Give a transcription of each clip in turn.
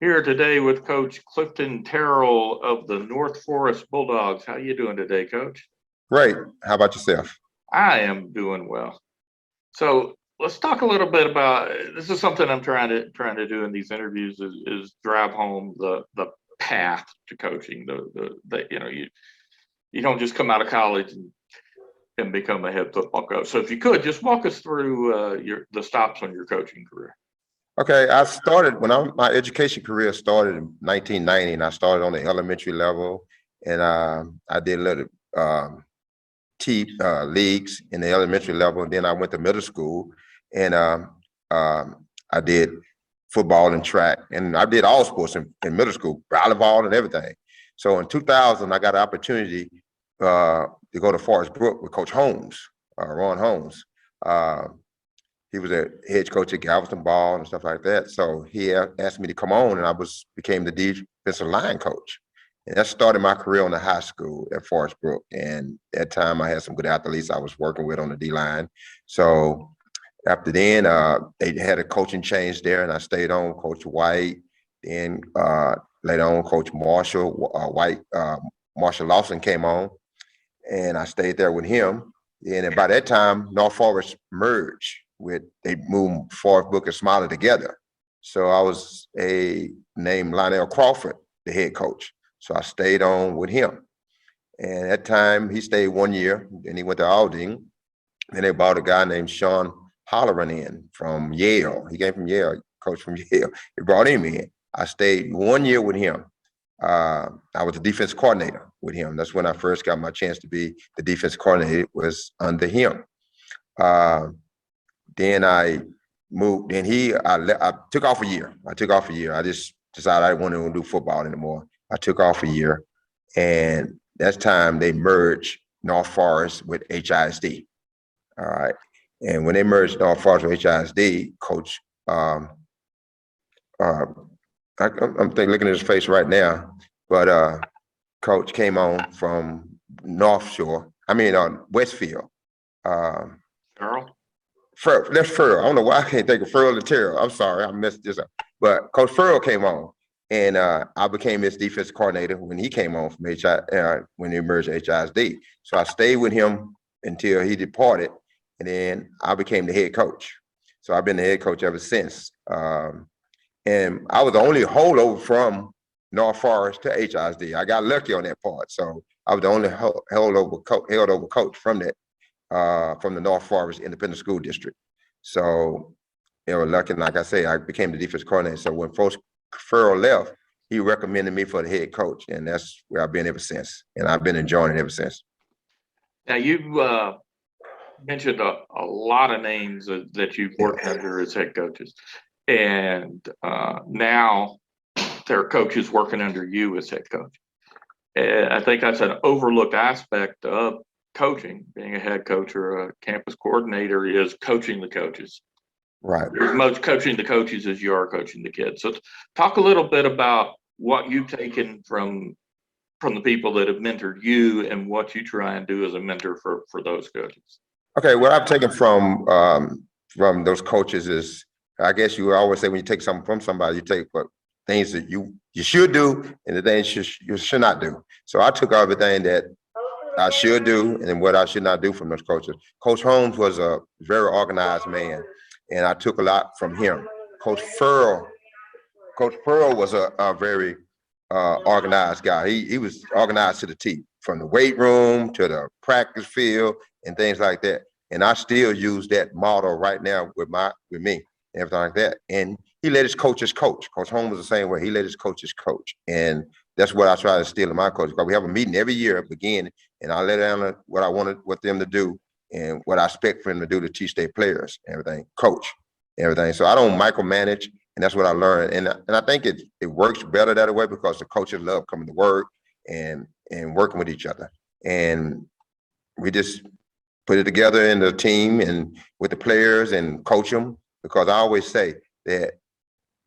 Here today with Coach Clifton Terrell of the North Forest Bulldogs. How you doing today, Coach? Great. How about yourself? I am doing well. So let's talk a little bit about this. Is something I'm trying to do in these interviews is drive home the path to coaching. The you don't just come out of college and become a head football coach. So if you could just walk us through the stops on your coaching career. Okay, I started my education career started in 1990, and I started on the elementary level, and I did a little leagues in the elementary level, and then I went to middle school, and I did football and track, and I did all sports in middle school, volleyball and everything. So in 2000, I got an opportunity to go to Forest Brook with Coach Holmes, Ron Holmes. He was a head coach at Galveston Ball and stuff like that. So he asked me to come on, and I became the defensive line coach. And that started my career on the high school at Forest Brook. And at that time, I had some good athletes I was working with on the D-line. So after then, they had a coaching change there, and I stayed on. Coach White, then later on, Coach Marshall Marshall Lawson came on, and I stayed there with him. And by that time, North Forest merged they moved Forest Brook and Smiley together. So I was named Lionel Crawford, the head coach. So I stayed on with him. And at that time, he stayed 1 year, then he went to Aldine. Then they brought a guy named Sean Holleran in from Yale. He came from Yale, coach from Yale. They brought him in. I stayed 1 year with him. I was the defense coordinator with him. That's when I first got my chance to be the defense coordinator. It was under him. Then I moved. Then I took off a year. I just decided I didn't want to do football anymore. I took off a year, and that's time they merged North Forest with HISD. All right, and when they merged North Forest with HISD, Coach, I'm looking at his face right now, but Coach came on from Westfield. Terrell? That's Furl. I don't know why I can't think of Furl and Terrell. I'm sorry, I messed this up. But Coach Furl came on, and I became his defense coordinator when he came on from when they merged HISD. So I stayed with him until he departed, and then I became the head coach. So I've been the head coach ever since. And I was the only holdover from North Forest to HISD. I got lucky on that part. So I was the only held over coach from that. From the North Forest Independent School District. So they were lucky, and like I say, I became the defense coordinator. So when Farrell left, he recommended me for the head coach, and that's where I've been ever since. And I've been enjoying it ever since. Now you mentioned a lot of names that you've worked under as head coaches, and now there are coaches working under you as head coach. And I think that's an overlooked aspect of coaching. Being a head coach or a campus coordinator is coaching the coaches. Right. As much coaching the coaches as you are coaching the kids. So talk a little bit about what you've taken from the people that have mentored you and what you try and do as a mentor for those coaches. Okay, what I've taken from those coaches is, I guess you always say when you take something from somebody, you take what things that you should do and the things you should not do. So I took everything that I should do and what I should not do from those coaches. Coach Holmes was a very organized man, and I took a lot from him. Coach Furl was a very organized guy. He was organized to the T, from the weight room to the practice field and things like that. And I still use that model right now with me, everything like that. And he let his coaches coach. Coach Holmes was the same way. He let his coaches coach, and that's what I try to instill in my coaches. Because we have a meeting every year at the beginning, and I let them what I wanted them to do and what I expect for them to do to teach their players, everything, coach, everything. So I don't micromanage, and that's what I learned. And I think it works better that way because the coaches love coming to work and working with each other. And we just put it together in the team and with the players and coach them, because I always say that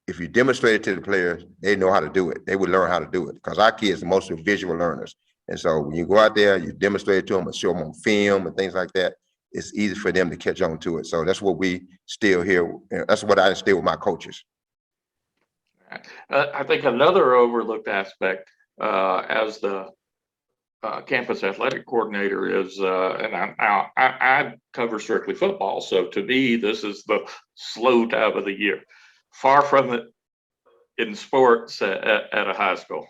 if you demonstrate it to the players, they know how to do it. They would learn how to do it, because our kids are mostly visual learners. And so when you go out there, you demonstrate it to them and show them on film and things like that, it's easy for them to catch on to it. So that's what we still here. That's what I instill with my coaches. I think another overlooked aspect as the campus athletic coordinator is, and I cover strictly football, so to me, this is the slow time of the year. Far from it in sports at a high school.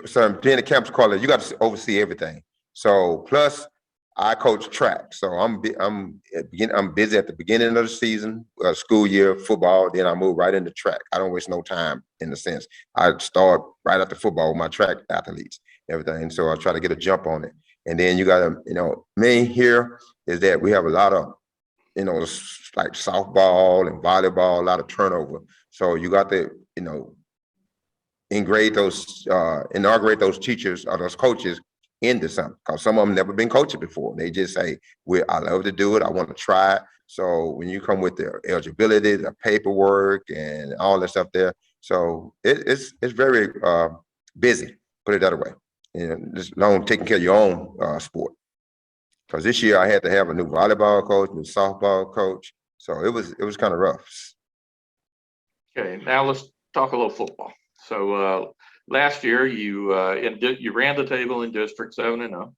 So being a campus coordinator, you got to oversee everything. So plus, I coach track, so I'm busy at the beginning of the season, school year, football. Then I move right into track. I don't waste no time in the sense. I start right after football with my track athletes, everything. So I try to get a jump on it. And then you got to, me here is that we have a lot of, like softball and volleyball, a lot of turnover. So you got to, inaugurate those teachers or those coaches into something, because some of them never been coaching before. They just say, I love to do it, I want to try it. So when you come with the eligibility, the paperwork and all that stuff there, so it's very busy, put it that way. And just long taking care of your own sport. Because this year I had to have a new volleyball coach, new softball coach. So it was kind of rough. Okay, now let's talk a little football. So last year you ran the table in District 7-0.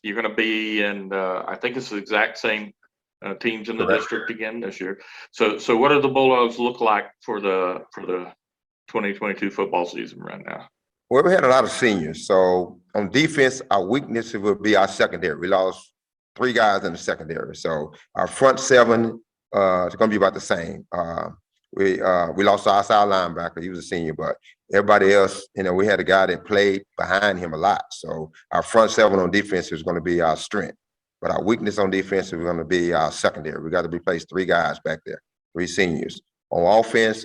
You're going to be in I think it's the exact same teams in the Correct. district again this year. So what do the Bulldogs look like for the 2022 football season right now? Well, we had a lot of seniors. So on defense, our weakness would be our secondary. We lost 3 guys in the secondary. So our front 7 is going to be about the same. We lost our outside linebacker. He was a senior, but everybody else, we had a guy that played behind him a lot. So our front 7 on defense is going to be our strength, but our weakness on defense is going to be our secondary. We got to replace 3 guys back there, 3 seniors. On offense,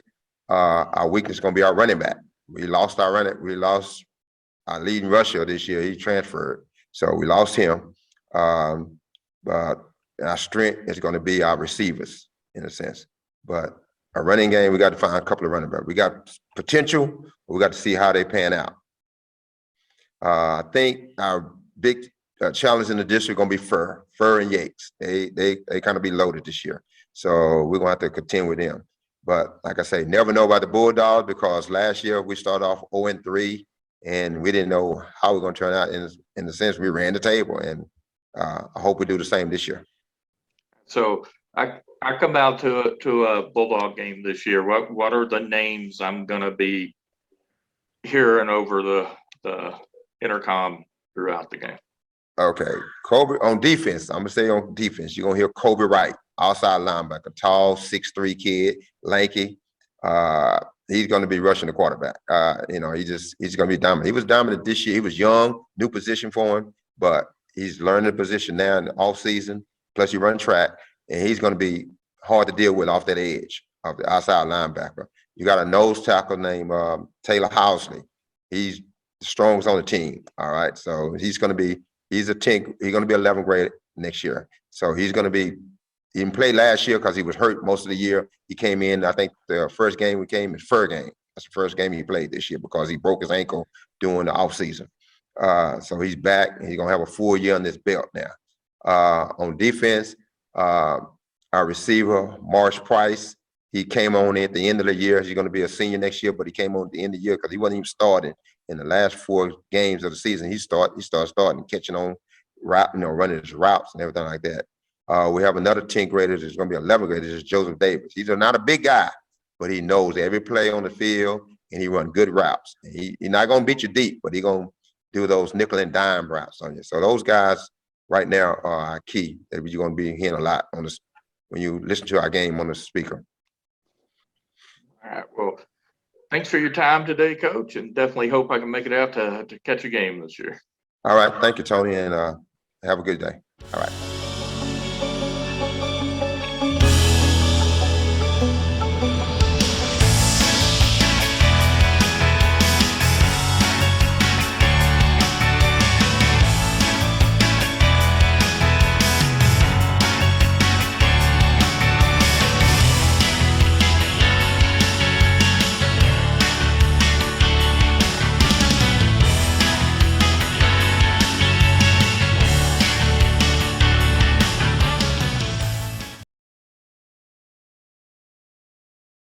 our weakness is going to be our running back. We lost our leading rusher this year. He transferred, so we lost him. But our strength is going to be our receivers in a sense. But a running game, we got to find a couple of running backs. We got potential, but we got to see how they pan out. I think our big challenge in the district going to be Fur and Yates. They kind of be loaded this year, so we're going to have to contend with them. But like I say, never know about the Bulldogs, because last year we started off 0-3, and we didn't know how we're going to turn out. In the sense, we ran the table, and I hope we do the same this year. So I come out to a Bulldog game this year. What are the names I'm going to be hearing over the intercom throughout the game? Okay, Kobe on defense. I'm gonna say on defense, you're gonna hear Kobe Wright, outside linebacker, tall, 6'3" kid, lanky. He's gonna be rushing the quarterback. He's gonna be dominant. He was dominant this year. He was young, new position for him, but he's learning the position now in the off season. Plus, you run track, and he's gonna be hard to deal with off that edge of the outside linebacker. You got a nose tackle named Taylor Housley. He's the strongest on the team. All right, so he's a 10th. He's going to be 11th grade next year. So he didn't play last year because he was hurt most of the year. He came in, I think the first game we came is Fur game. That's the first game he played this year because he broke his ankle during the offseason. So he's back, and he's going to have a full year on this belt now. On defense, our receiver, Marsh Price, he came on at the end of the year. He's going to be a senior next year, but he came on at the end of the year because he wasn't even starting. In the last 4 games of the season, he started starting, catching on route, running his routes and everything like that. We have another 10th grader that's going to be 11th grader. This is Joseph Davis. He's not a big guy, but he knows every play on the field, and he runs good routes. He's not going to beat you deep, but he's going to do those nickel and dime routes on you. So those guys right now are our key that you're going to be hearing a lot on this when you listen to our game on the speaker. All right. Well, thanks for your time today, Coach, and definitely hope I can make it out to catch a game this year. All right. Thank you, Tony, and have a good day. All right.